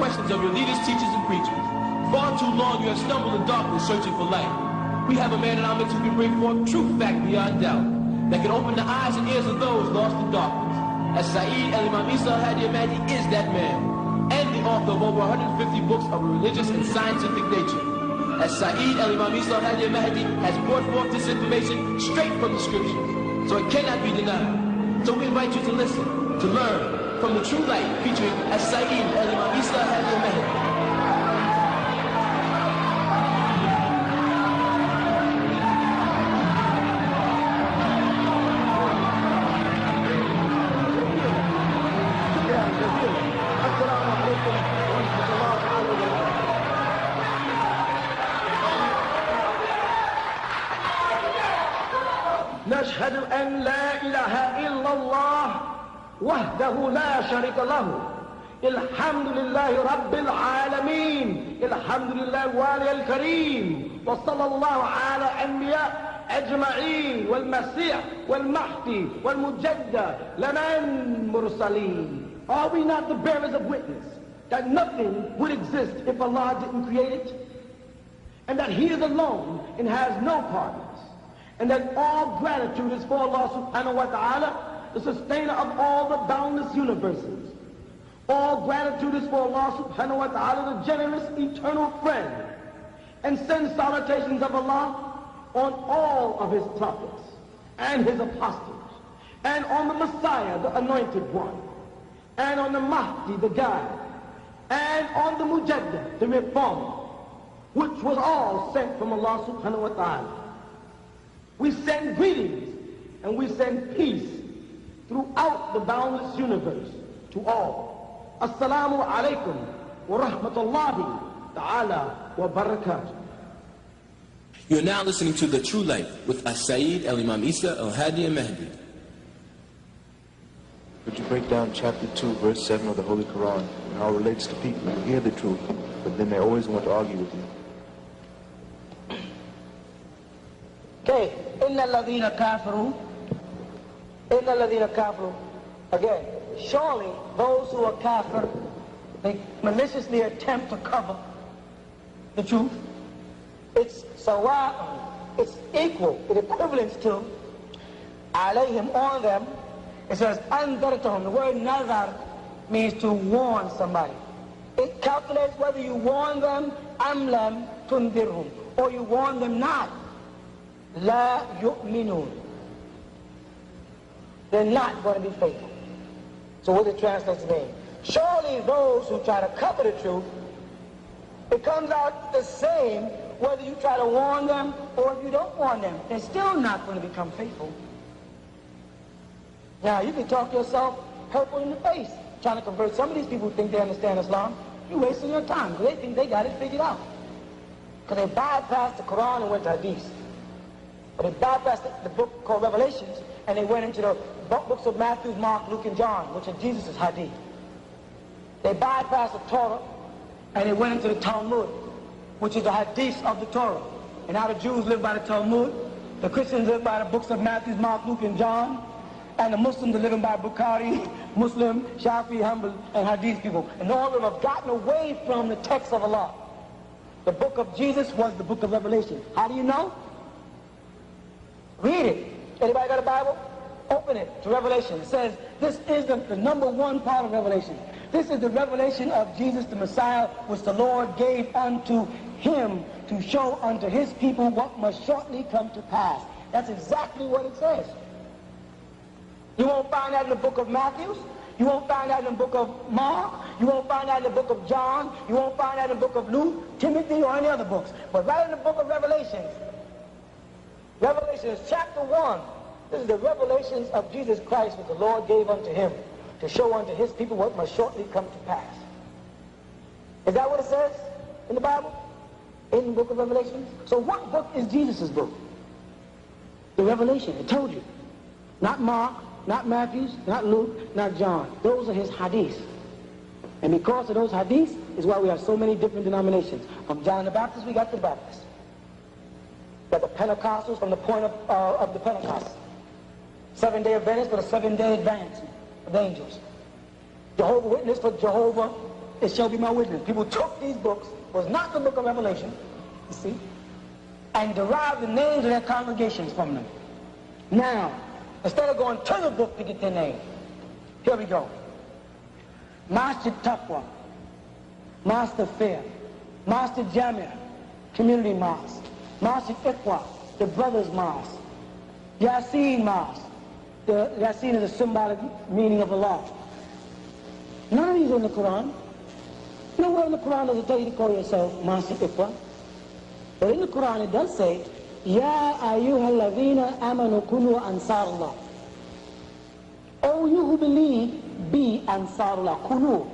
questions of your leaders, teachers, and preachers. Far too long you have stumbled in darkness searching for light. We have a man in our midst who can bring forth true fact beyond doubt, that can open the eyes and ears of those lost in darkness. As Saeed El-Imam Isa Al-Hadi Al-Mahdi is that man, and the author of over 150 books of a religious and scientific nature. As Saeed El-Imam Isa Al-Hadi Al-Mahdi has brought forth this information straight from the scriptures, so it cannot be denied. So we invite you to listen, to learn from the true light featuring as Saeed El-Imam Isa Al-Hadi Al-Mahdi. نشهد أن لا إله إلا الله وحده لا شريك له الحمد لله رب العالمين الحمد لله الوالي الكريم وصلى الله على أنبياء أجمعين والمسيح والمهدي والمجدد لمن مرسلين. Are we not the bearers of witness that nothing would exist if Allah didn't create it, and that He is alone and has no partners, and that all gratitude is for Allah subhanahu wa ta'ala, the sustainer of all the boundless universes. All gratitude is for Allah subhanahu wa ta'ala, the generous eternal friend, and send salutations of Allah on all of His prophets and His apostles, and on the Messiah, the anointed one, and on the Mahdi, the guide, and on the Mujaddid, the reformer, which was all sent from Allah subhanahu wa ta'ala. We send greetings and we send peace throughout the boundless universe to all. Assalamu alaikum wa rahmatullahi ta'ala wa barakatuh. You're now listening to The True Light with As-Saeed El-Imam Isa Al-Hadi Al-Mahdi. Could you break down chapter 2, verse 7 of the Holy Quran and how it relates to people who hear the truth, but then they always want to argue with you? Okay, إِنَّ الَّذِينَ كَافِرُوا, again, surely those who are kafir, they maliciously attempt to cover the truth. It's sawa'un, it's equal, it equivalents to alayhim, on them. It says andartahum. The word nazar means to warn somebody. It calculates whether you warn them am lam tundirhum, or you warn them not. La yu'minun. They're not going to be faithful. So what it translates to mean? Surely those who try to cover the truth, it comes out the same whether you try to warn them or if you don't warn them. They're still not going to become faithful. Now, you can talk yourself purple in the face trying to convert some of these people who think they understand Islam. You're wasting your time because they think they got it figured out. Because they bypassed the Quran and went to Hadith. But they bypassed the book called Revelations, and they went into the books of Matthew, Mark, Luke, and John, which are Jesus' Hadith. They bypassed the Torah, and they went into the Talmud, which is the Hadith of the Torah. And now the Jews live by the Talmud, the Christians live by the books of Matthew, Mark, Luke, and John, and the Muslims are living by Bukhari, Muslim, Shafi, Hanbal, and Hadith people. And all of them have gotten away from the text of Allah. The book of Jesus was the book of Revelation. How do you know? Read it. Anybody got a Bible? Open it to Revelation. It says this is the number one part of Revelation. This is the revelation of Jesus the Messiah, which the Lord gave unto him to show unto his people what must shortly come to pass. That's exactly what it says. You won't find that in the book of Matthew. You won't find that in the book of Mark. You won't find that in the book of John. You won't find that in the book of Luke, Timothy, or any other books. But right in the book of Revelation, Revelation chapter 1, this is the revelations of Jesus Christ which the Lord gave unto him to show unto his people what must shortly come to pass. Is that what it says in the Bible? In the book of Revelation? So what book is Jesus' book? The Revelation, it told you. Not Mark, not Matthew, not Luke, not John. Those are his hadiths. And because of those hadiths is why we have so many different denominations. From John the Baptist, we got the Baptists. But the Pentecostals from the point of the Pentecost. Seventh-day Adventists for the seventh-day advancement of the angels. Jehovah's Witness for Jehovah it shall be my witness. People took these books, was not the book of Revelation, you see, and derived the names of their congregations from them. Now, instead of going to the book to get their name, here we go. Masjid Taqwa, Master Fair, Master Jamia, Community Mosque, Masjid Iqwa, the Brothers Mosque, Yasin Mosque. The Yasin is a symbolic meaning of Allah. None of these are in the Quran. Nowhere in the Quran does it tell you to call yourself Masjid Iqwa. But in the Quran it does say, Ya ayyuhal ladhina amanu kunu ansarullah. Oh, you who believe, be ansarullah. Kunu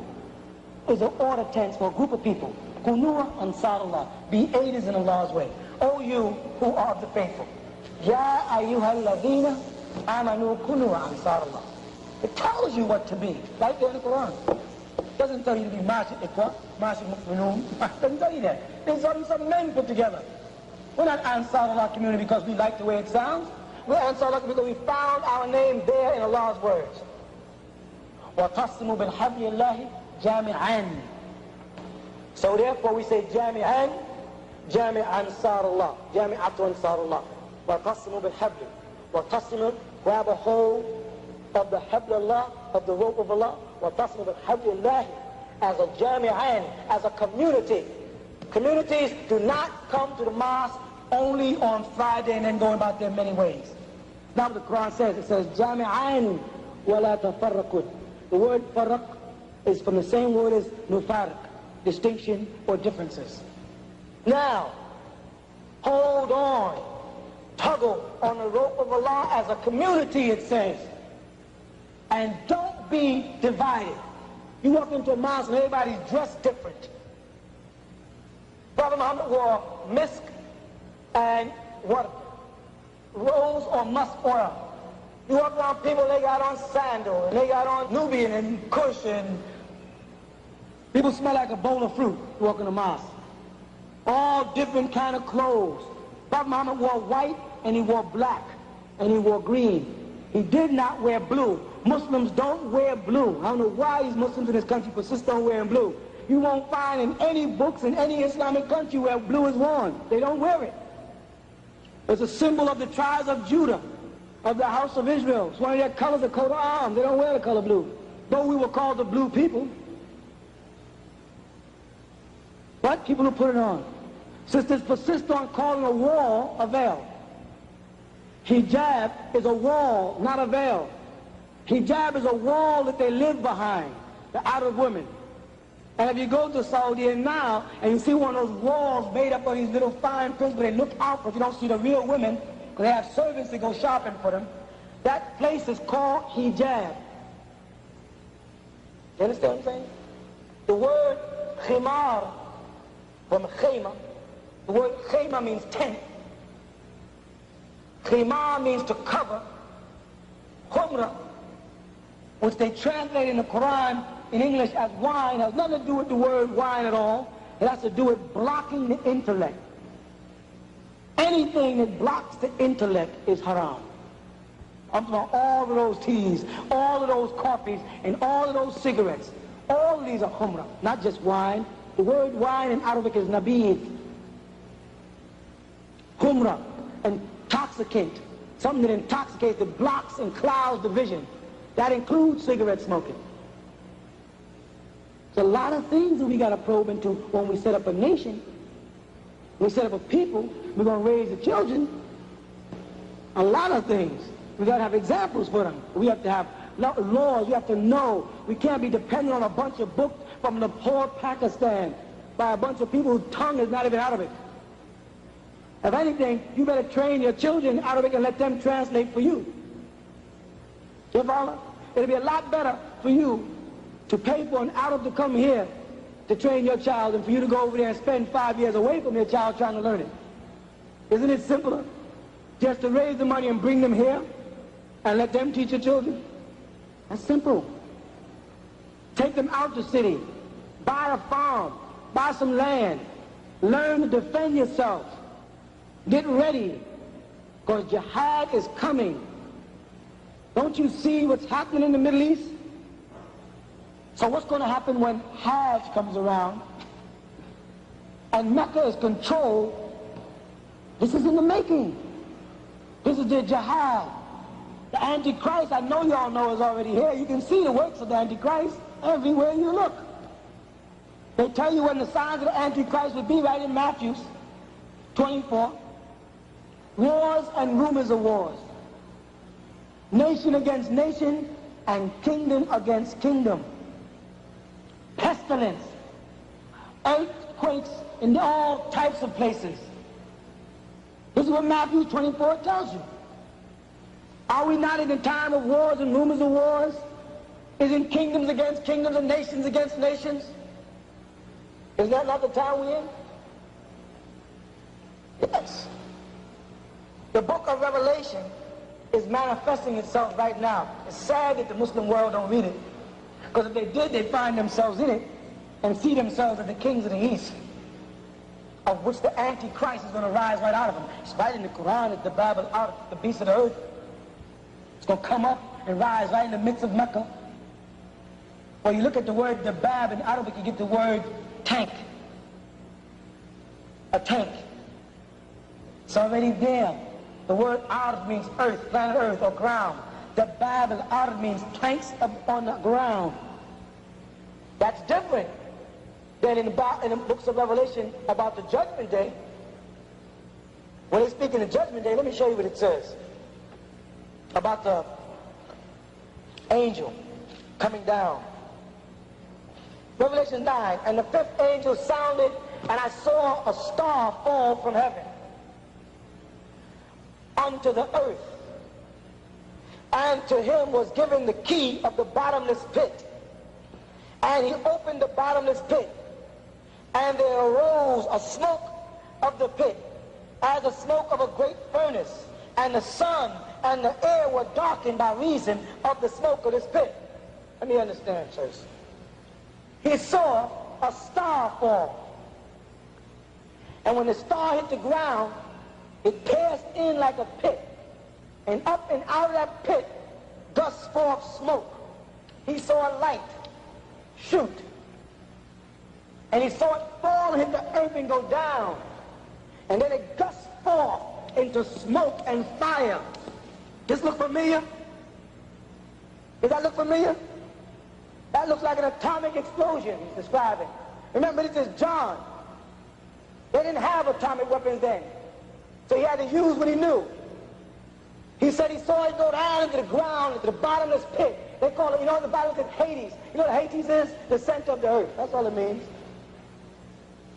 is an order tense for a group of people. Kunu ansarullah. Be aiders in Allah's way. Oh, you who are of the faithful. Ya ayyuhal ladhina amanu kunu ansarullah. It tells you what to be, right there in the Quran. It doesn't tell you to be Masjid Iqwa, Masjid Mu'minun. It doesn't tell you that. There's some men put together. We're not Ansarullah community because we like the way it sounds. We're Ansarullah because we found our name there in Allah's words. وَقَصِّمُوا بِالْحَبْلِ اللَّهِ جَامِعًا. So therefore we say جَامِعًا, جَامِعَ Ansarullah, جَامِعَةُ Ansarullah. وَقَصِّمُوا بِالْحَبْلِ. وَقَصِّمُوا, grab a hold of the habl Allah, of the rope of Allah. وَقَصِّمُوا بِالْحَبْلِ اللَّهِ, as a جَامِعًا, as a community. Communities do not come to the mosque only on Friday and then go about their many ways. That's what the Quran says. It says, Jami'an wala tafarraqun. The word farraq is from the same word as nufarq, distinction or differences. Now, hold on. Tuggle on the rope of Allah as a community, it says. And don't be divided. You walk into a mosque and everybody's dressed different. Prophet Muhammad wore misk and what? Rose or musk oil. You walk around people, they got on sandal, and they got on Nubian and Kush, and people smell like a bowl of fruit. You walk in the mosque. All different kind of clothes. Prophet Muhammad wore white, and he wore black, and he wore green. He did not wear blue. Muslims don't wear blue. I don't know why these Muslims in this country persist on wearing blue. You won't find in any books in any Islamic country where blue is worn. They don't wear it. It's a symbol of the tribes of Judah, of the house of Israel. It's one of their colors, the coat of arms. They don't wear the color blue. Though we were called the blue people. But people who put it on. Sisters persist on calling a wall a veil. Hijab is a wall, not a veil. Hijab is a wall that they live behind, the Arab women. And if you go to Saudi now, and you see one of those walls made up of these little fine prints, but they look out, but you don't see the real women, because they have servants that go shopping for them, that place is called hijab. You understand what I'm saying? The word khimar, from khayma, the word khayma means tent. Khimar means to cover. Khumra, which they translate in the Quran in English as wine, has nothing to do with the word wine at all. It has to do with blocking the intellect. Anything that blocks the intellect is haram. I'm talking about all of those teas, all of those coffees, and all of those cigarettes. All of these are khumra, not just wine. The word wine in Arabic is nabid. Khumra, intoxicant, something that intoxicates, that blocks and clouds the vision. That includes cigarette smoking. There's a lot of things that we got to probe into when we set up a nation. When we set up a people, we're going to raise the children. A lot of things. We got to have examples for them. We have to have laws. We have to know. We can't be dependent on a bunch of books from Lahore, Pakistan, by a bunch of people whose tongue is not even Arabic. If anything, you better train your children in Arabic and let them translate for you. You follow? It'll be a lot better for you to pay for an Arab to come here to train your child than for you to go over there and spend 5 years away from your child trying to learn it. Isn't it simpler just to raise the money and bring them here and let them teach your children? That's simple. Take them out the city, buy a farm, buy some land, learn to defend yourself, get ready, because jihad is coming. Don't you see what's happening in the Middle East? So what's going to happen when Hajj comes around and Mecca is controlled? This is in the making. This is the jihad. The Antichrist, I know y'all know, is already here. You can see the works of the Antichrist everywhere you look. They tell you when the signs of the Antichrist would be right in Matthew 24. Wars and rumors of wars. Nation against nation and kingdom against kingdom. Pestilence. Earthquakes in all types of places. This is what Matthew 24 tells you. Are we not in a time of wars and rumors of wars? Isn't kingdoms against kingdoms and nations against nations? Is that not the time we're in? Yes. The book of Revelation is manifesting itself right now. It's sad that the Muslim world don't read it. Because if they did, they'd find themselves in it and see themselves as the kings of the East, of which the Antichrist is going to rise right out of them. It's right in the Quran, it's the Bible, out the beast of the earth. It's going to come up and rise right in the midst of Mecca. When you look at the word Dabab in Arabic, you get the word tank. A tank. It's already there. The word Arab means earth, planet earth, or ground. Dabab in Arab means tanks up on the ground. That's different than in the books of Revelation about the judgment day. When they speak in the judgment day, let me show you what it says about the angel coming down. Revelation 9, and the fifth angel sounded, and I saw a star fall from heaven unto the earth, and to him was given the key of the bottomless pit, and he opened the bottomless pit, and there arose a smoke of the pit as the smoke of a great furnace, and the sun and the air were darkened by reason of the smoke of this pit. Let me understand, church. He saw a star fall, and when the star hit the ground, it passed in like a pit, and up and out of that pit gushed forth smoke. He saw a light shoot, and he saw it fall and hit the earth and go down, and then it gushed forth into smoke and fire. This look familiar? Does that look familiar? That looks like an atomic explosion he's describing. Remember, this is John. They didn't have atomic weapons then, so he had to use what he knew. He said he saw it go down into the ground, into the bottomless pit. They call it, you know, the Bible says Hades. You know what Hades is? The center of the earth. That's all it means.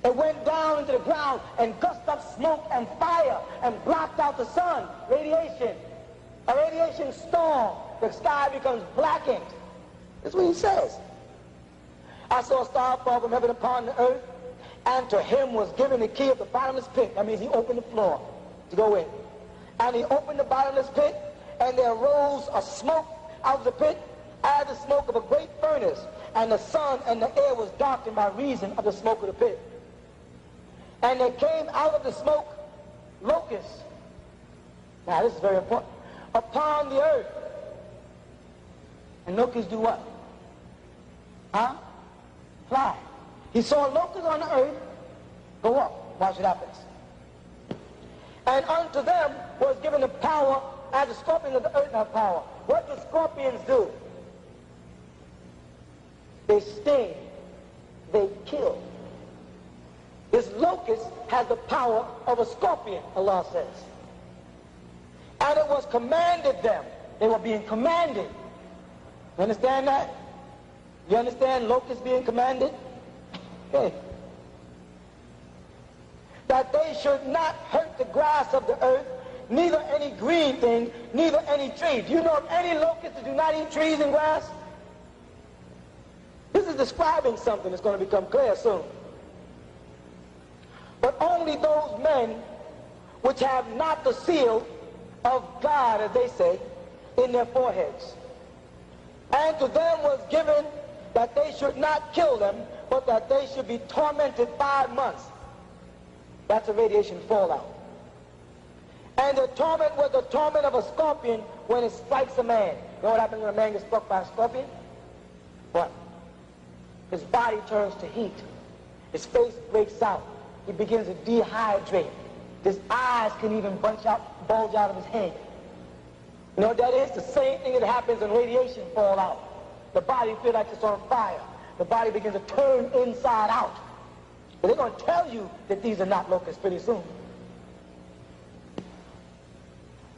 It went down into the ground and gushed up smoke and fire and blocked out the sun, radiation. A radiation storm. The sky becomes blackened. That's what he says. I saw a star fall from heaven upon the earth, and to him was given the key of the bottomless pit. That means he opened the floor to go in. And he opened the bottomless pit, and there arose a smoke out of the pit as the smoke of a great furnace, and the sun and the air was darkened by reason of the smoke of the pit. And there came out of the smoke locusts. Now this is very important. Upon the earth. And locusts do what? Huh? Fly. He saw locusts on the earth go up. Watch what happens. And unto them was given the power, as the scorpions of the earth have power. What do scorpions do? They sting. They kill. This locust has the power of a scorpion, Allah says. And it was commanded them. They were being commanded. You understand that? You understand locusts being commanded? Okay. That they should not hurt the grass of the earth, neither any green thing, neither any tree. Do you know of any locusts that do not eat trees and grass? This is describing something that's going to become clear soon. But only those men which have not the seal of God, as they say, in their foreheads. And to them was given that they should not kill them, but that they should be tormented 5 months. That's a radiation fallout. And the torment was the torment of a scorpion when it strikes a man. You know what happens when a man gets struck by a scorpion? What? his body turns to heat. His face breaks out. He begins to dehydrate. His eyes can even bulge out of his head. You know what that is? The same thing that happens when radiation falls out. The body feels like it's on fire. The body begins to turn inside out. But they're going to tell you that these are not locusts pretty soon.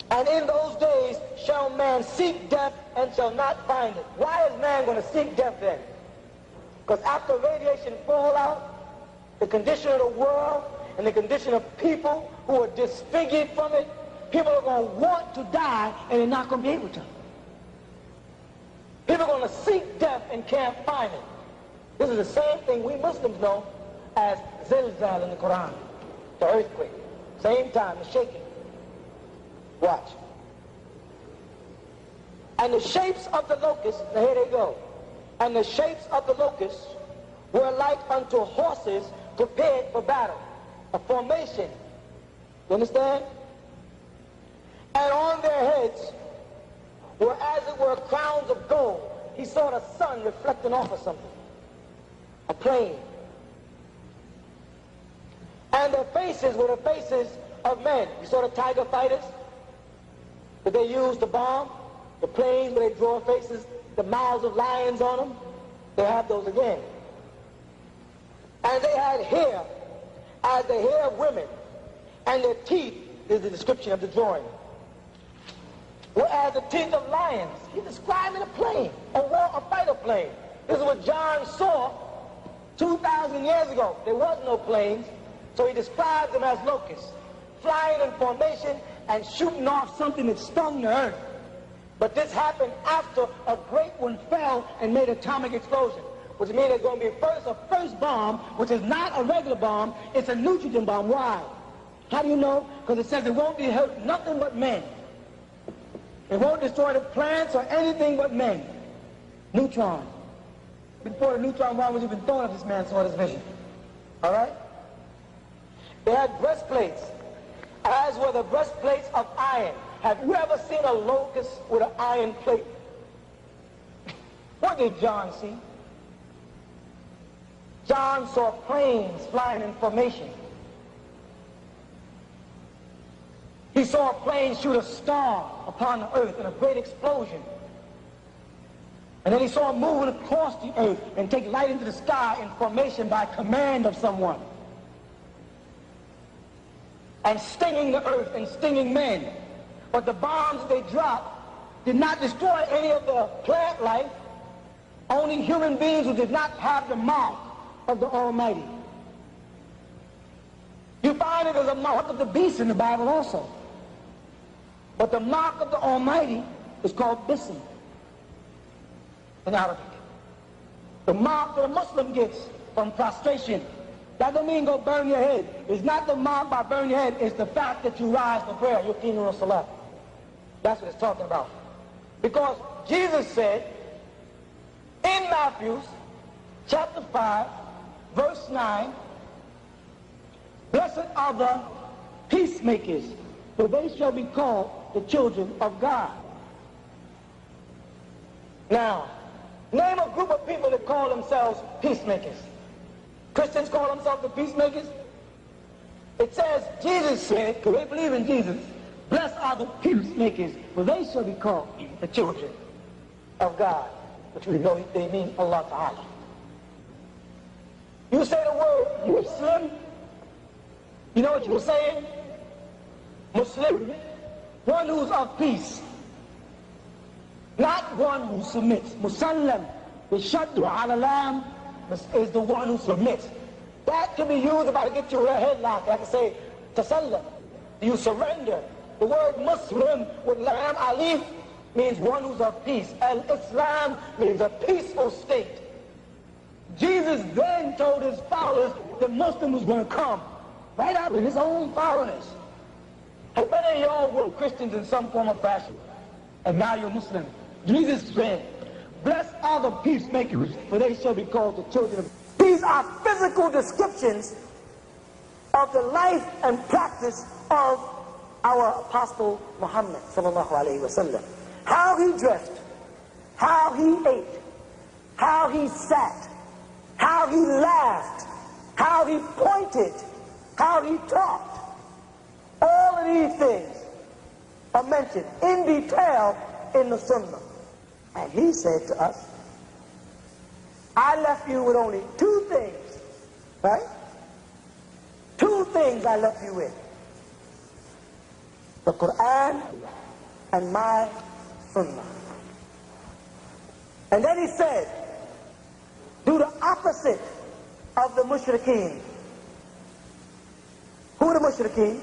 And in those days shall man seek death and shall not find it. Why is man going to seek death then? Because after radiation falls out, the condition of the world and the condition of people who are disfigured from it, people are going to want to die and they're not going to be able to. People are going to seek death and can't find it. This is the same thing we Muslims know as zilzal in the Quran, the earthquake. Same time, the shaking. Watch. And the shapes of the locusts, now here they go. And the shapes of the locusts were like unto horses prepared for battle. A formation. You understand? And on their heads were as it were crowns of gold. He saw the sun reflecting off of something. A plane. And their faces were the faces of men. You saw the tiger fighters that they used to bomb? The planes where they draw faces, the mouths of lions on them. They have those again. And they had hair as the hair of women. And their teeth is the description of the drawing. Whereas the teeth of lions, he described in a plane, a fighter plane. This is what John saw 2,000 years ago. There was no planes, so he described them as locusts, flying in formation and shooting off something that stung the earth. But this happened after a great one fell and made an atomic explosion, which means there's going to be a first bomb, which is not a regular bomb, it's a nutrient bomb. Why? How do you know? Because it says it won't be hurt nothing but men. It won't destroy the plants or anything but men. Neutron. Before the neutron bomb was even thought of, this man saw this vision. All right? They had breastplates, as were the breastplates of iron. Have you ever seen a locust with an iron plate? What did John see? John saw planes flying in formation. He saw a plane shoot a star upon the earth in a great explosion. And then he saw it moving across the earth and take light into the sky in formation by command of someone. And stinging the earth and stinging men. But the bombs they dropped did not destroy any of the plant life, only human beings who did not have the mark of the Almighty. You find it as a mark of the beast in the Bible also. But the mark of the Almighty is called Bism in Arabic. The mark that a Muslim gets from prostration, that don't mean go burn your head. It's not the mark by burning your head, it's the fact that you rise for prayer, your funeral salat. That's what it's talking about. Because Jesus said in Matthew chapter 5, verse 9, blessed are the peacemakers, for they shall be called the children of God. Now, name a group of people that call themselves peacemakers. Christians call themselves the peacemakers. It says, Jesus said, because they believe in Jesus, blessed are the peacemakers, for they shall be called the children of God. Which we know they mean Allah Ta'ala. You say the word Muslim, you know what you're saying? Muslim, one who's of peace. Not one who submits. Musallam, the shaddu ala lam, is the one who submits. That can be used about to get you a headlock. I can say, tasallam, you surrender. The word Muslim with lam alif means one who's of peace. Al-Islam means a peaceful state. Jesus then told his followers that Muslim was going to come right out of his own followers. How many of y'all were Christians in some form or fashion? And now you're Muslim. Jesus said, blessed are the peacemakers, for they shall be called the children of God. These are physical descriptions of the life and practice of our Apostle Muhammad sallallahu alaihi wasallam. How he dressed, how he ate, how he sat, how he laughed, how he pointed, how he talked. All of these things are mentioned in detail in the Sunnah. And he said to us, I left you with only two things, right? Two things I left you with. The Quran and my Sunnah. And then he said, do the opposite of the mushrikeen. Who are the mushrikeen?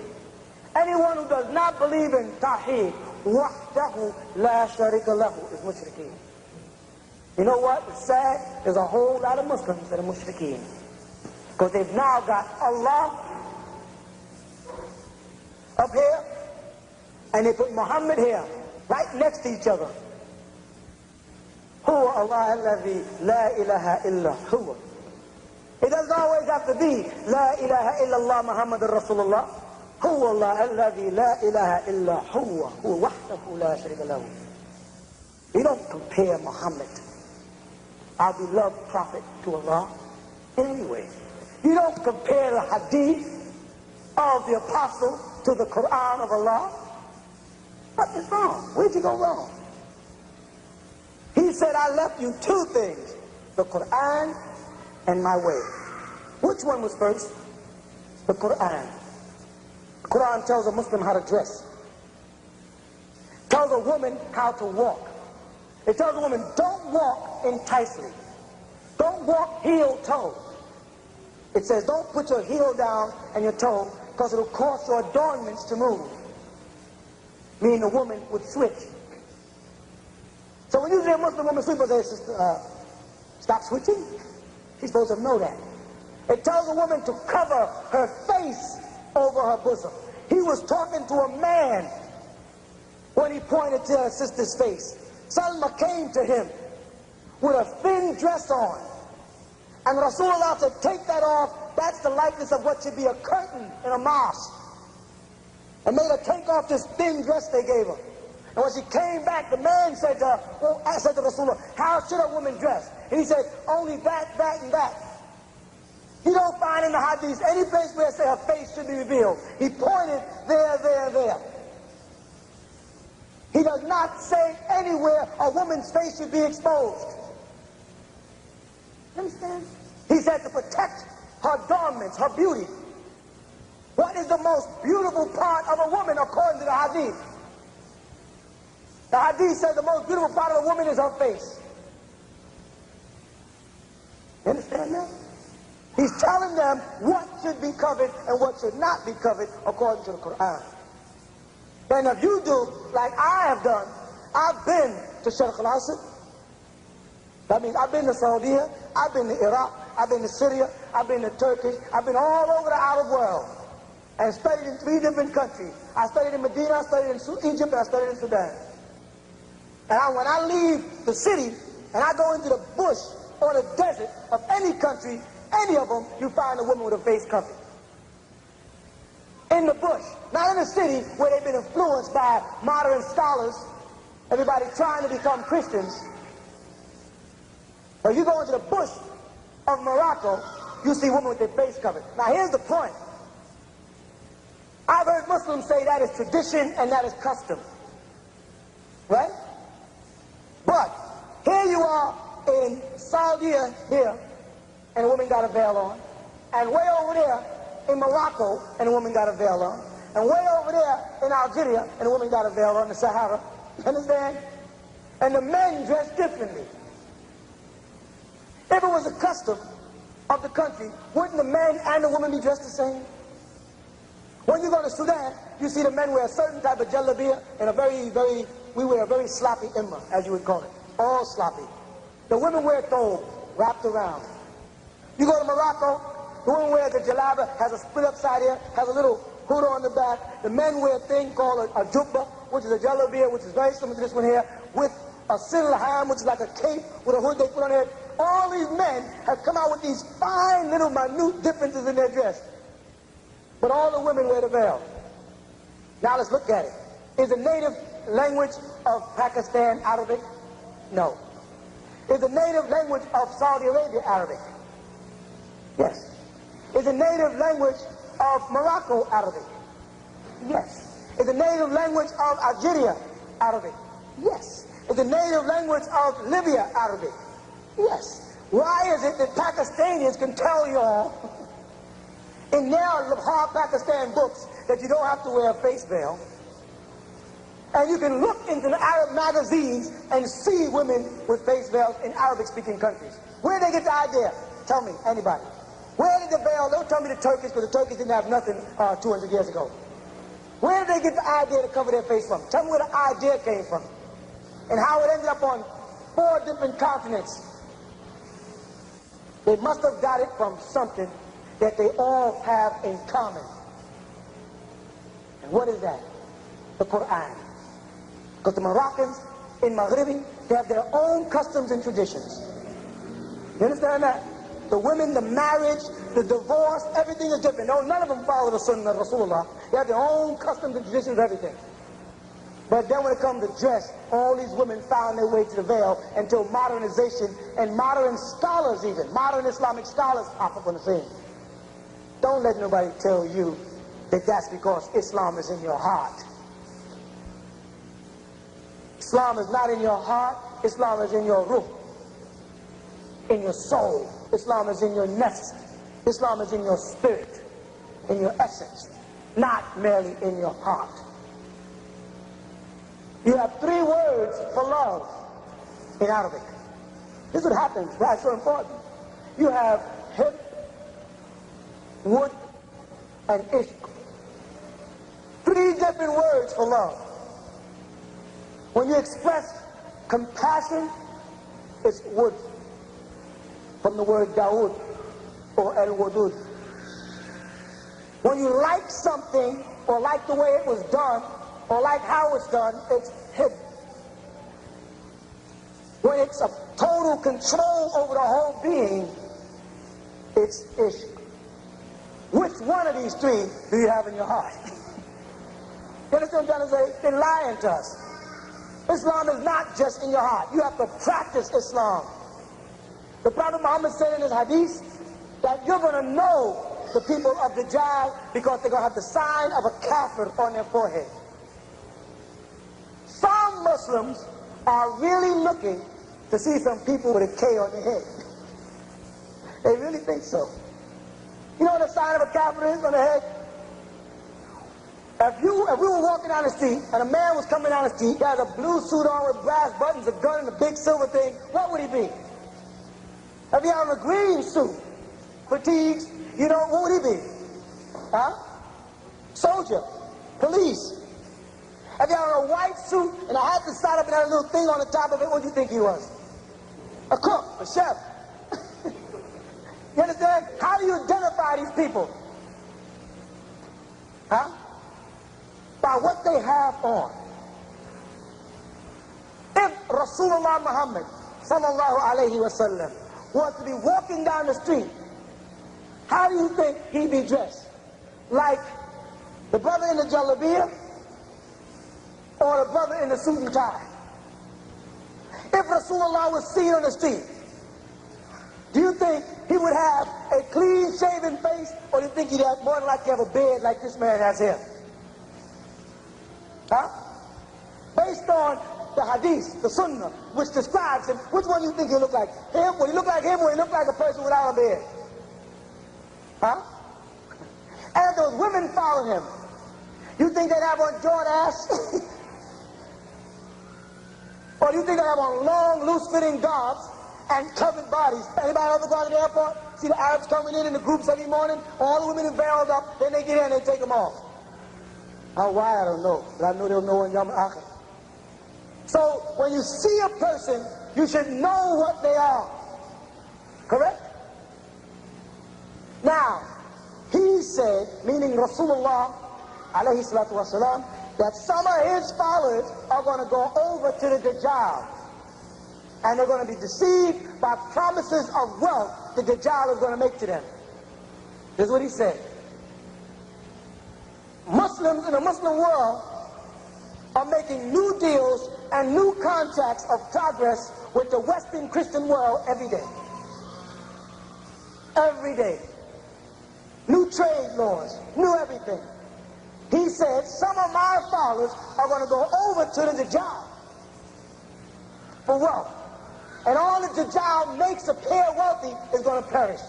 Anyone who does not believe in Tawheed, wahdahu la sharika lahu, is mushrikeen. You know what? It's sad. There's a whole lot of Muslims that are mushrikeen. Because they've now got Allah up here, and they put Muhammad here, right next to each other. Huwa Allah alladhi la ilaha illa huwa. It doesn't always have to be La ilaha illallah Muhammadur Rasulullah. Huwa Allah alladhi la ilaha illa huwa. Huwa wahdahu la sharika lahu. You don't compare Muhammad, our beloved prophet, to Allah in any way. You don't compare the hadith of the apostle to the Quran of Allah. What is wrong? Where'd you go wrong? He said, I left you two things, the Quran and my way. Which one was first? The Quran. The Quran tells a Muslim how to dress. Tells a woman how to walk. It tells a woman, don't walk enticingly. Don't walk heel-toe. It says, don't put your heel down and your toe, because it'll cause your adornments to move. Meaning the woman would switch. So when you see a Muslim woman sleep, say, stop switching. She's supposed to know that. It tells a woman to cover her face over her bosom. He was talking to a man when he pointed to her sister's face. Salma came to him with a thin dress on. And Rasulullah said, take that off. That's the likeness of what should be a curtain in a mosque. And made her take off this thin dress they gave her. And when she came back, the man said to her, well, I said to Rasulullah, how should a woman dress? And he said, only that, that, and that. You don't find in the hadith any place where it says her face should be revealed. He pointed there, there, there. He does not say anywhere a woman's face should be exposed. Understand? He said to protect her adornments, her beauty. What is the most beautiful part of a woman according to the hadith? The hadith says the most beautiful part of a woman is her face. You understand that? He's telling them what should be covered and what should not be covered according to the Quran. And if you do, like I have done, I've been to Sharq al-Asad. That means I've been to Saudi, I've been to Iraq, I've been to Syria, I've been to Turkey, I've been all over the Arab world and studied in 3 different countries. I studied in Medina, I studied in Egypt, and I studied in Sudan. And when I leave the city and I go into the bush or the desert of any country, any of them, you find a woman with a face covered. In the bush, not in the city where they've been influenced by modern scholars, everybody trying to become Christians. But you go into the bush of Morocco, you see women with their face covered. Now here's the point. I've heard Muslims say that is tradition and that is custom. Right? But here you are in Saudi here, and a woman got a veil on. And way over there in Morocco, and a woman got a veil on. And way over there in Algeria, and a woman got a veil on the Sahara. Understand? And the men dress differently. If it was a custom of the country, wouldn't the men and the women be dressed the same? When you go to Sudan, you see the men wear a certain type of jalabiya and we wear a very sloppy imma, as you would call it. All sloppy. The women wear thobe, wrapped around. You go to Morocco, the woman wears a jalaba, has a split up side here, has a little hood on the back. The men wear a thing called a jubba, which is a jalabiya, which is very similar to this one here, with a silham, which is like a cape with a hood they put on it. All these men have come out with these fine little minute differences in their dress. But all the women wear the veil. Now let's look at it. Is the native language of Pakistan Arabic? No. Is the native language of Saudi Arabia Arabic? Yes. Is the native language of Morocco Arabic? Yes. Is the native language of Algeria Arabic? Yes. Is the native language of Libya Arabic? Yes. Why is it that Pakistanis can tell you all in their hard Pakistan books that you don't have to wear a face veil? And you can look into the Arab magazines and see women with face veils in Arabic-speaking countries. Where did they get the idea? Tell me, anybody. Where did the veil? Don't tell me the Turkish, because the Turkish didn't have nothing 200 years ago. Where did they get the idea to cover their face from? Tell me where the idea came from. And how it ended up on 4 different continents. They must have got it from something that they all have in common. And what is that? The Quran. Because the Moroccans in Maghribi, they have their own customs and traditions. You understand that? The women, the marriage, the divorce, everything is different. No, none of them follow the Sunnah of Rasulullah. They have their own customs and traditions, everything. But then when it comes to dress, all these women found their way to the veil until modernization and modern scholars even, modern Islamic scholars pop up on the scene. Don't let nobody tell you that that's because Islam is in your heart. Islam is not in your heart, Islam is in your ruh, in your soul. Islam is in your nafs. Islam is in your spirit, in your essence, not merely in your heart. You have 3 words for love in Arabic. This is what happens, why it's so important. You have hib, wood, and ishq. 3 different words for love. When you express compassion, it's wood, from the word Dawood or El-Wadud. When you like something or like the way it was done or like how it's done, it's hib. When it's a total control over the whole being, it's ishq. Which one of these 3 do you have in your heart? You understand what I'm trying to say? They're lying to us. Islam is not just in your heart. You have to practice Islam. The Prophet Muhammad said in his hadith that you're going to know the people of Dajjal because they're going to have the sign of a kafir on their forehead. Some Muslims are really looking to see some people with a K on their head. They really think so. You know what the sign of a kafir is on the head? If we were walking down the street and a man was coming down the street, he had a blue suit on with brass buttons, a gun, and a big silver thing, what would he be? If he had on a green suit, fatigues, you know, what would he be? Huh? Soldier, police. If he had on a white suit and a hat that sat up and had a little thing on the top of it, what do you think he was? A cook, a chef. You understand? How do you identify these people? Huh? By what they have on. If Rasulullah Muhammad sallallahu alayhi wa sallam was to be walking down the street, how do you think he'd be dressed? Like the brother in the jalabiyah or the brother in the suit and tie? If Rasulullah was seen on the street, do you think he would have a clean-shaven face, or do you think he'd have more than likely have a beard like this man has here? Huh? Based on the hadith, the sunnah, which describes him, which one do you think he'll look like? Him? Will he look like him, or will he look like a person without a beard? Huh? And if those women followed him, you think they'd have on Jordan-ass? Or do you think they'd have on long, loose-fitting garbs and covered bodies? Anybody ever gone to the airport? See the Arabs coming in the groups every morning? All the women are veiled up, then they get in and they take them off. How, why, I don't know, but I know they'll know in Yom Akhir. So, when you see a person, you should know what they are. Correct? Now, he said, meaning Rasulullah, alayhi salatu wasalam, that some of his followers are going to go over to the Dajjal. And they're going to be deceived by promises of wealth the Dajjal is going to make to them. This is what he said. Muslims in the Muslim world are making new deals and new contracts of progress with the Western Christian world every day. every day. New trade laws, new everything. He said some of my followers are going to go over to the Dajjal for wealth. And all the Dajjal makes appear wealthy is going to perish.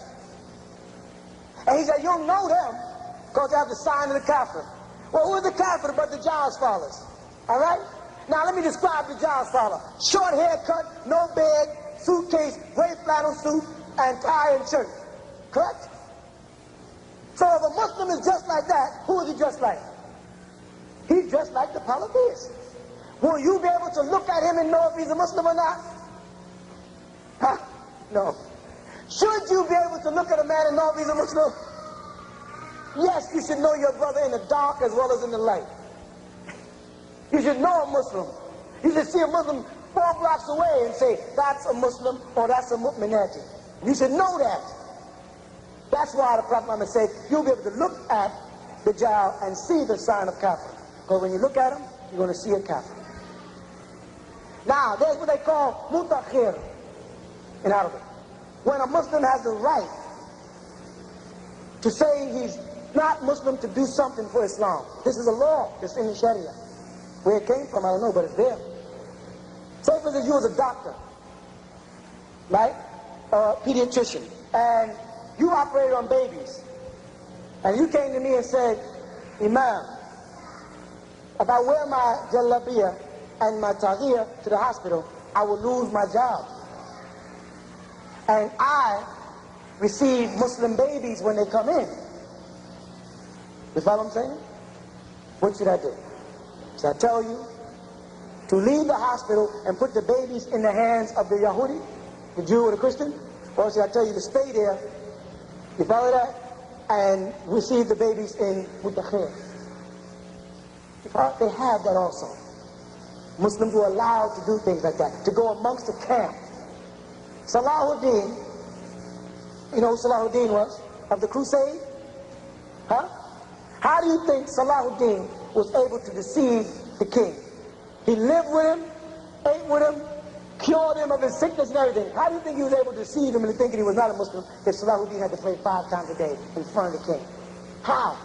And he said, you'll know them because they have the sign of the Kafir. Well, who is the Kafir but the Dajjal's followers? All right? Now let me describe the Dajjal's follower. Short haircut, no bed, suitcase, gray flannel suit, and tie and shirt. Correct? So if a Muslim is just like that, who is he dressed like? He's dressed like the polytheist. Will you be able to look at him and know if he's a Muslim or not? Huh? No. Should you be able to look at a man and know if he's a Muslim? Yes, you should know your brother in the dark as well as in the light. You should know a Muslim. You should see a Muslim 4 blocks away and say, that's a Muslim or that's a mu'minati. You should know that. That's why the Prophet Muhammad said, you'll be able to look at the Dajjal and see the sign of Kafir. Because when you look at him, you're going to see a Kafir. Now, there's what they call mutakhir in Arabic. When a Muslim has the right to say he's not Muslim to do something for Islam. This is a law. It's in the Sharia. Where it came from, I don't know, but it's there. Say, for instance, you was a doctor, right? A pediatrician, and you operated on babies. And you came to me and said, Imam, if I wear my jalabiyah and my taghiyah to the hospital, I will lose my job. And I receive Muslim babies when they come in. You follow what I'm saying? What should I do? Should I tell you to leave the hospital and put the babies in the hands of the Yahudi, the Jew or the Christian? Or should I tell you to stay there, you follow that, and receive the babies in mutakhir? They have that also. Muslims were allowed to do things like that, to go amongst the camp. Salahuddin, you know who Salahuddin was? Of the crusade? Huh? How do you think Salahuddin was able to deceive the king? He lived with him, ate with him, cured him of his sickness and everything. How do you think he was able to deceive him into thinking he was not a Muslim if Salahuddin had to pray 5 times a day in front of the king? How?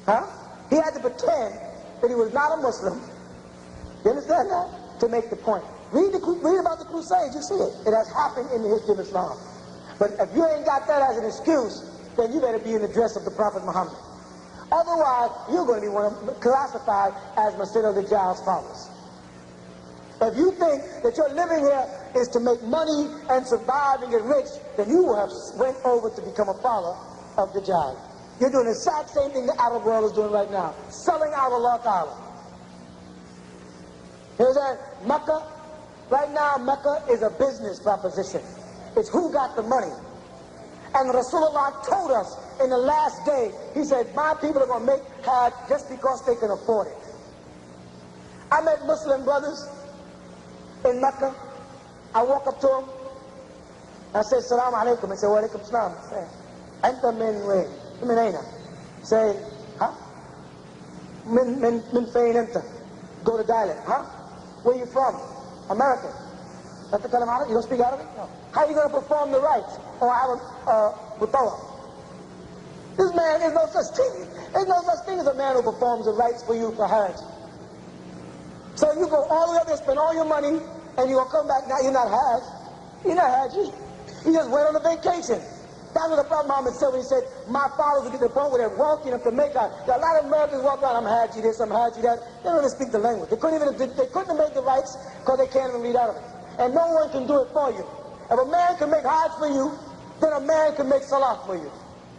Huh? He had to pretend that he was not a Muslim. You understand that? To make the point. Read about the Crusades, you see it. It has happened in the history of Islam. But if you ain't got that as an excuse, then you better be in the dress of the Prophet Muhammad. Otherwise, you're going to be classified as Masjid al-Dajjal's followers. If you think that your living here is to make money and survive and get rich, then you will have went over to become a follower of Dajjal. You're doing the exact same thing the Arab world is doing right now, selling out Allah Ta'ala. Here's that Mecca. Right now, Mecca is a business proposition. It's who got the money. And Rasulullah told us in the last day, he said, my people are going to make Hajj just because they can afford it. I met Muslim brothers in Mecca. I walk up to them. I said, Salaam alaikum. I said, wa alaikum salam. I said, Anta min way. Min aina. Say, huh? Min fayn anta. Go to dialect. Huh? Where you from? American. You don't speak Arabic? No. How are you going to perform the rites? Or have a mutawa? This man, there's no such thing. There's no such thing as a man who performs the rites for you for Hajj. So you go all the way up there, spend all your money, and you're going to come back. Now you're not Hajj. You're not Hajj. You just went on a vacation. That's what the Prophet Muhammad said when he said, my followers will get to the point where they're walking up to Mecca. A lot of Americans walk around, I'm Hajji this, I'm Hajji that. They don't even speak the language. They couldn't have made the rights because they can't even read Arabic. And no one can do it for you. If a man can make Hajj for you, then a man can make Salah for you.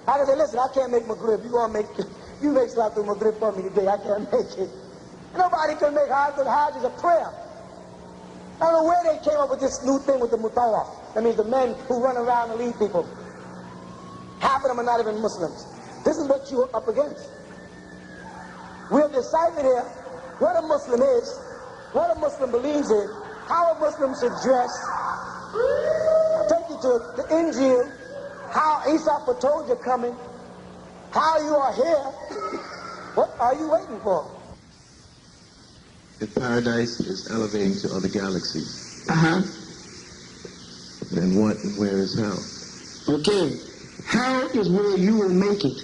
I can say, listen, I can't make Maghrib. You make Salah through Maghrib for me today. I can't make it. Nobody can make Hajj, but Hajj is a prayer. I don't know where they came up with this new thing with the mutawaf. That means the men who run around and lead people. Half of them are not even Muslims. This is what you're up against. We have decided here what a Muslim is, what a Muslim believes in, how a Muslim should dress. I'll take you to the Injil, how Isa foretold you're coming, how you are here. What are you waiting for? If paradise is elevating to other galaxies, And what and where is hell? Okay, hell is where you will make it.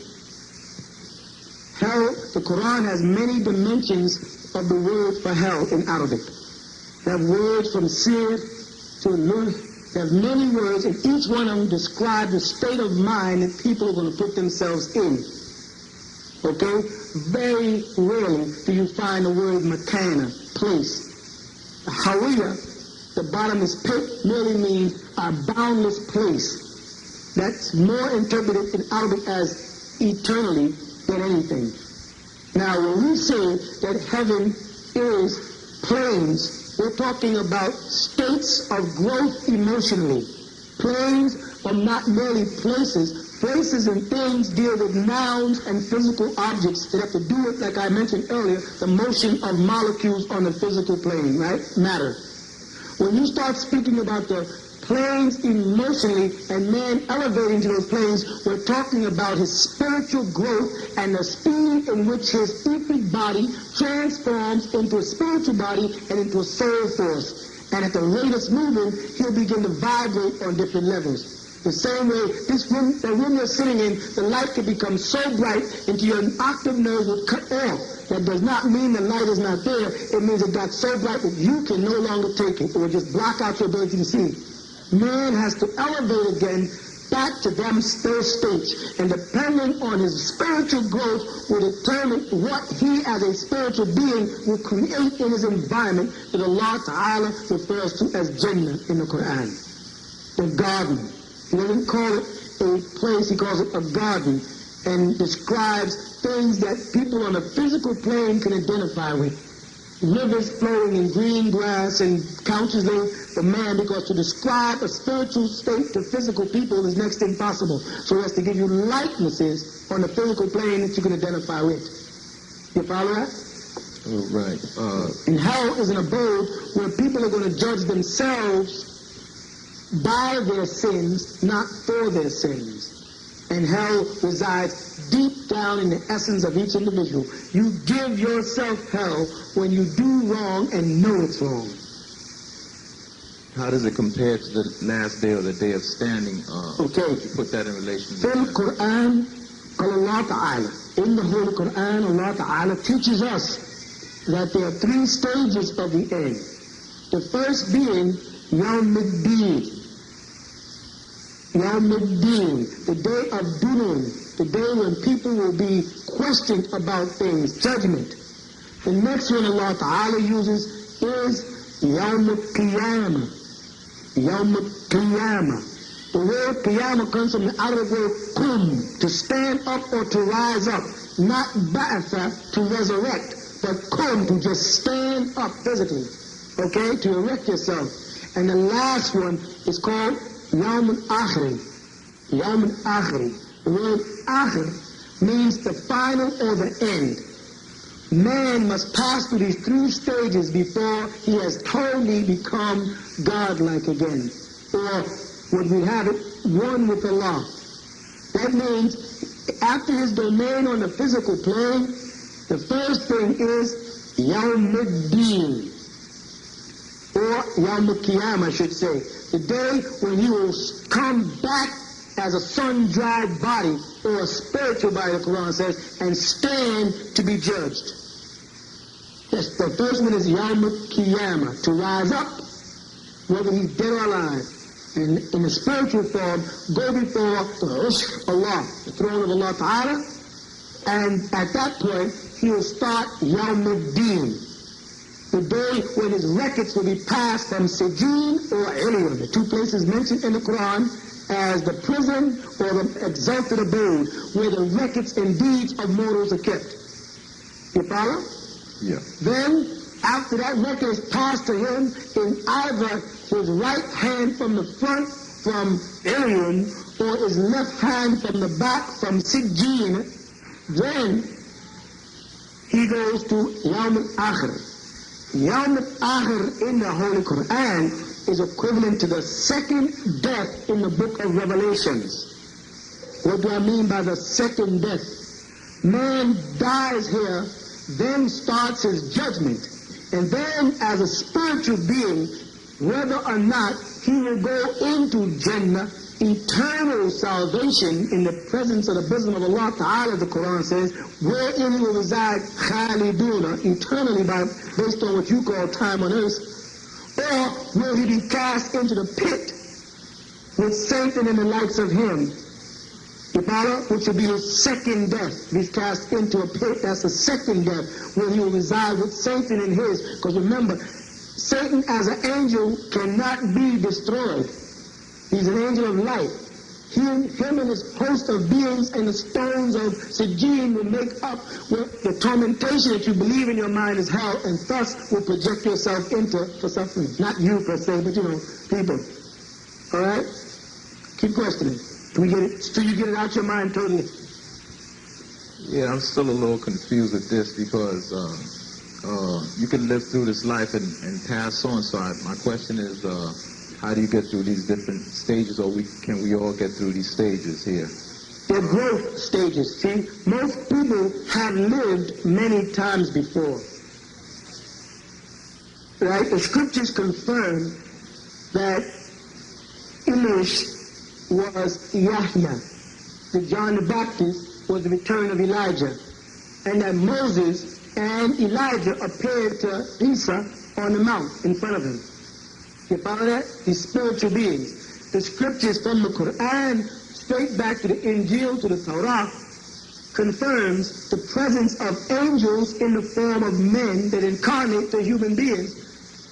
Hell, the Quran has many dimensions of the word for hell in Arabic. They have words from sir to nur. They have many words, and each one of them describes the state of mind that people are going to put themselves in. Okay? Very rarely do you find the word makana, place. Hawiya, the bottomless pit, merely means a boundless place. That's more interpreted in Arabic as eternally than anything. Now, when we say that heaven is planes, we're talking about states of growth emotionally. Planes are not merely places. Places and things deal with nouns and physical objects that have to do with, like I mentioned earlier, the motion of molecules on the physical plane, right? Matter. When you start speaking about the planes emotionally and man elevating to those planes, we're talking about his spiritual growth and the speed in which his etheric body transforms into a spiritual body and into a soul force. And at the rate it's moving, he'll begin to vibrate on different levels. The same way, the room you're sitting in, the light could become so bright into your octave nerves will cut off. That does not mean the light is not there. It means it got so bright that you can no longer take it. It will just block out your ability to see. Man has to elevate again back to their stage. And depending on his spiritual growth will determine what he as a spiritual being will create in his environment that Allah Ta'ala refers to as Jannah in the Quran. The garden. He doesn't call it a place, he calls it a garden, and describes things that people on a physical plane can identify with. Rivers flowing in green grass and couches for man, because to describe a spiritual state to physical people is next to impossible. So he has to give you likenesses on the physical plane that you can identify with. You follow that? Oh, right. And hell is an abode where people are going to judge themselves by their sins, not for their sins. And hell resides deep down in the essence of each individual. You give yourself hell when you do wrong and know it's wrong. How does it compare to the last day or the day of standing? Okay. You put that in relation to In the Quran, Allah Ta'ala, in the Holy Quran, Allah Ta'ala teaches us that there are three stages of the end. The first being Yawm al-Din. Yawm al-Din, the day of Dunin, the day when people will be questioned about things, judgment. The next one Allah Ta'ala uses is Yawm al-Qiyamah. Yawm al-Qiyamah. The word Qiyamah comes from the Arabic word Qum, to stand up or to rise up. Not Ba'atha, to resurrect, but Qum, to just stand up physically. Okay, to erect yourself. And the last one is called Yawm al-Akhir. Yawm al-Akhir. The word Akhir means the final or the end. Man must pass through these three stages before he has totally become godlike again. Or, when we have it, one with Allah. That means, after his domain on the physical plane, the first thing is Yawm al-Din. Or Yawm al-Qiyamah, I should say. The day when he will come back as a sun-dried body, or a spiritual body, the Quran says, and stand to be judged. Yes, the first one is Yawm al-Qiyamah, to rise up, whether he's dead or alive, and in the spiritual form, go before the Ushq Allah, the throne of Allah Ta'ala, and at that point, he will start Yawm al-Din, the day when his records will be passed from Sijin or Ilion, the two places mentioned in the Quran as the prison or the exalted abode, where the records and deeds of mortals are kept. You follow? Yeah. Then, after that record is passed to him in either his right hand from the front from Ilion or his left hand from the back from Sijin, then he goes to Yawm al-Akhir. Yawm al-Akhir in the Holy Quran is equivalent to the second death in the book of Revelations. What do I mean by the second death? Man dies here, then starts his judgment. And then as a spiritual being, whether or not he will go into Jannah, eternal salvation in the presence of the bosom of Allah Ta'ala, the Quran says, wherein he will reside khaliduna, eternally based on what you call time on earth, or will he be cast into the pit with Satan and the likes of him, which will be his second death. He's cast into a pit, that's the second death, where he will reside with Satan and his, because remember, Satan as an angel cannot be destroyed. He's an angel of light. Him and his host of beings and the stones of Sijin will make up the tormentation that you believe in your mind is hell, and thus will project yourself into for suffering. Not you per se, but people. All right? Keep questioning. Do you get it out your mind totally? Yeah, I'm still a little confused with this because you can live through this life and pass on. So my question is, how do you get through these different stages, or can we all get through these stages here? They're growth stages. See, most people have lived many times before. Right? The scriptures confirm that Enosh was Yahya, that John the Baptist was the return of Elijah, and that Moses and Elijah appeared to Isa on the mount in front of him. You follow that? These spiritual beings. The scriptures from the Quran, straight back to the Injil, to the Torah, confirms the presence of angels in the form of men that incarnate to human beings.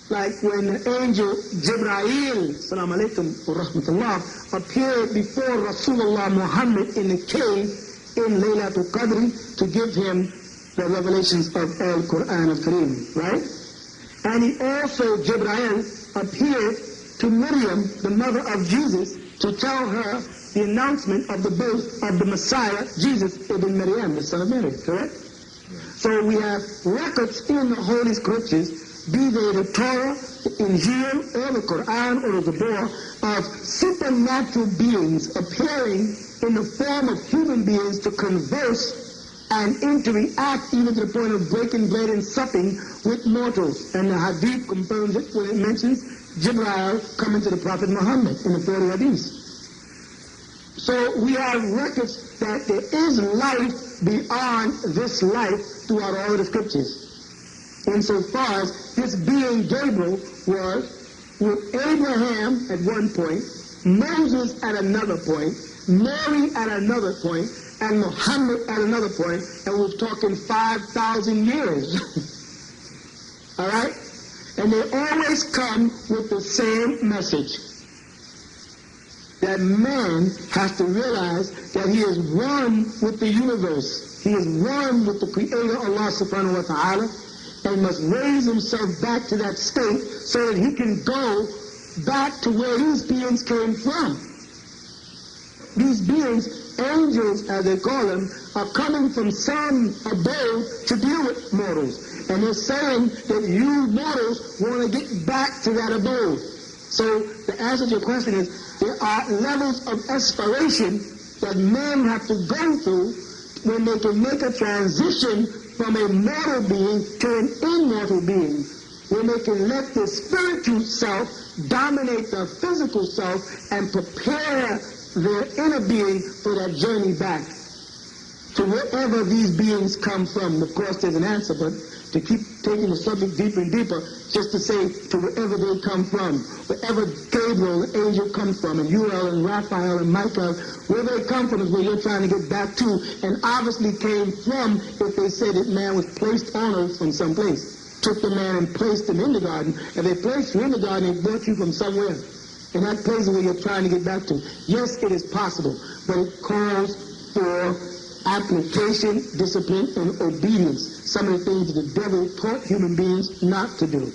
Like when the angel Jibreel, salam alaikum wa rahmatullah, appeared before Rasulullah Muhammad in the cave in Laylatul Qadr to give him the revelations of Al-Quran al-Kareem, right? And he also, Jibreel, appeared to Miriam, the mother of Jesus, to tell her the announcement of the birth of the Messiah, Jesus ibn Maryam, the son of Mary, correct? So we have records in the Holy Scriptures, be they the Torah, the Injil, or the Quran, or the Zabur, of supernatural beings appearing in the form of human beings to converse and interact even to the point of breaking bread and supping with mortals. And the Hadith confirms it when it mentions Jibreel coming to the Prophet Muhammad in the 40 Hadiths. So we have records that there is life beyond this life throughout all of the scriptures. Insofar as this being Gabriel was with Abraham at one point, Moses at another point, Mary at another point, and Muhammad at another point, and we're talking 5,000 years. All right? And they always come with the same message. That man has to realize that he is one with the universe. He is one with the Creator, Allah subhanahu wa ta'ala, and must raise himself back to that state so that he can go back to where these beings came from. These beings, angels as they call them, are coming from some abode to deal with mortals. And they're saying that you mortals want to get back to that abode. So the answer to your question is, there are levels of aspiration that men have to go through when they can make a transition from a mortal being to an immortal being. When they can let the spiritual self dominate the physical self and prepare their inner being for that journey back to wherever these beings come from. Of course, there's an answer, but to keep taking the subject deeper and deeper, just to say to wherever they come from, wherever Gabriel, the angel, comes from, and Uriel and Raphael and Michael, where they come from is where you're trying to get back to, and obviously came from if they said that man was placed on earth from some place. Took the man and placed him in the garden. If they placed you in the garden, they brought you from somewhere. And that place is where you're trying to get back to. Yes, it is possible, but it calls for application, discipline, and obedience. Some of the things that the devil taught human beings not to do.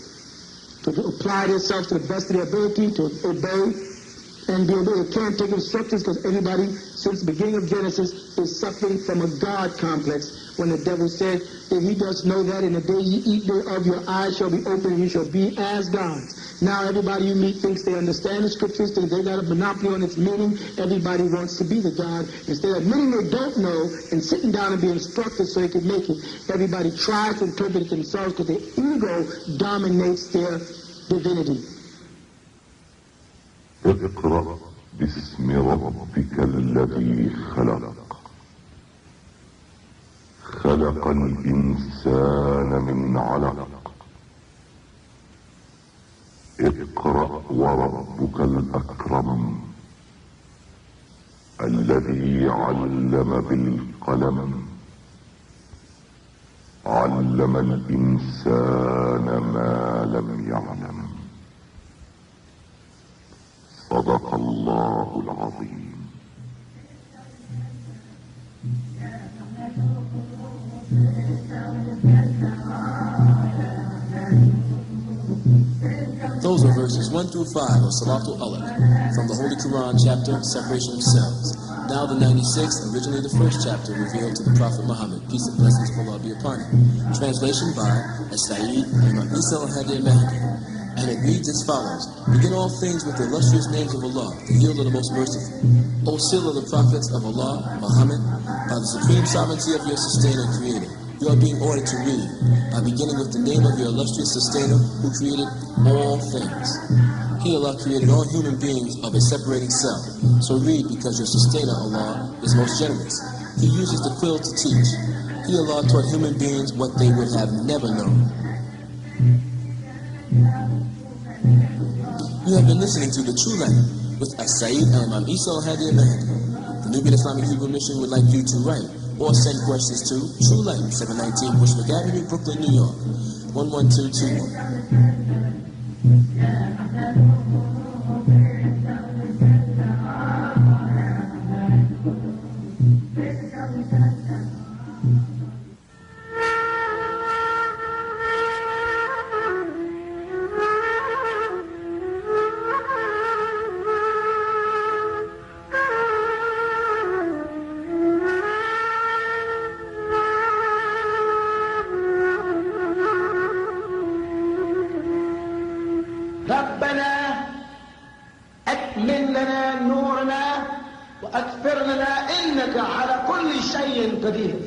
To apply themselves to the best of their ability, to obey and be obeyed. They can't take instructions because everybody, since the beginning of Genesis, is suffering from a God complex. When the devil said that he does know that in the day you eat thereof, your eyes shall be open and you shall be as gods. Now everybody you meet thinks they understand the scriptures, thinks they got a monopoly on its meaning. Everybody wants to be the God. Instead of admitting they don't know and sitting down and be instructed so they can make it, everybody tries to interpret it themselves because their ego dominates their divinity. اقرأ باسم ربك الذي خلق. خلق الإنسان من علق. اقرأ وربك الأكرم الذي علم بالقلم. علم الإنسان ما لم يعلم. صدق الله العظيم. Those are verses 1 through 5 of Salatul Alaq from the Holy Quran chapter, Separation of Cells. Now the 96th, originally the first chapter, revealed to the Prophet Muhammad, peace and blessings of Allah be upon him. Translation by As-Sa'id Imam Isa al-Hadi al-Mahdi. And it reads as follows: Begin all things with the illustrious names of Allah, the Healed of the Most Merciful. O seal of the prophets of Allah, Muhammad, by the supreme sovereignty of your sustainer and creator, you are being ordered to read, by beginning with the name of your illustrious sustainer who created all things. He, Allah, created all human beings of a separating cell. So read, because your sustainer, Allah, is most generous. He uses the quill to teach. He, Allah, taught human beings what they would have never known. You have been listening to The True Light with As-Sa'id Imam Isa al-Hadi al-Mahdi. The Nubian Islamic Hebrew Mission would like you to write or send questions to True Light, 719 Bushwick Avenue, Brooklyn, New York, 11221. ربنا أكمل لنا نورنا وأكفر لنا إنك على كل شيء قدير.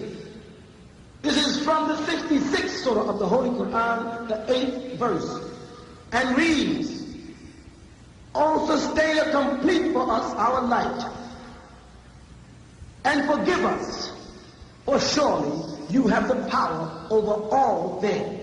This is from the 66th surah of the Holy Quran, the 8th verse, and reads, O Sustainer, complete for us our light and forgive us, for surely you have the power over all things.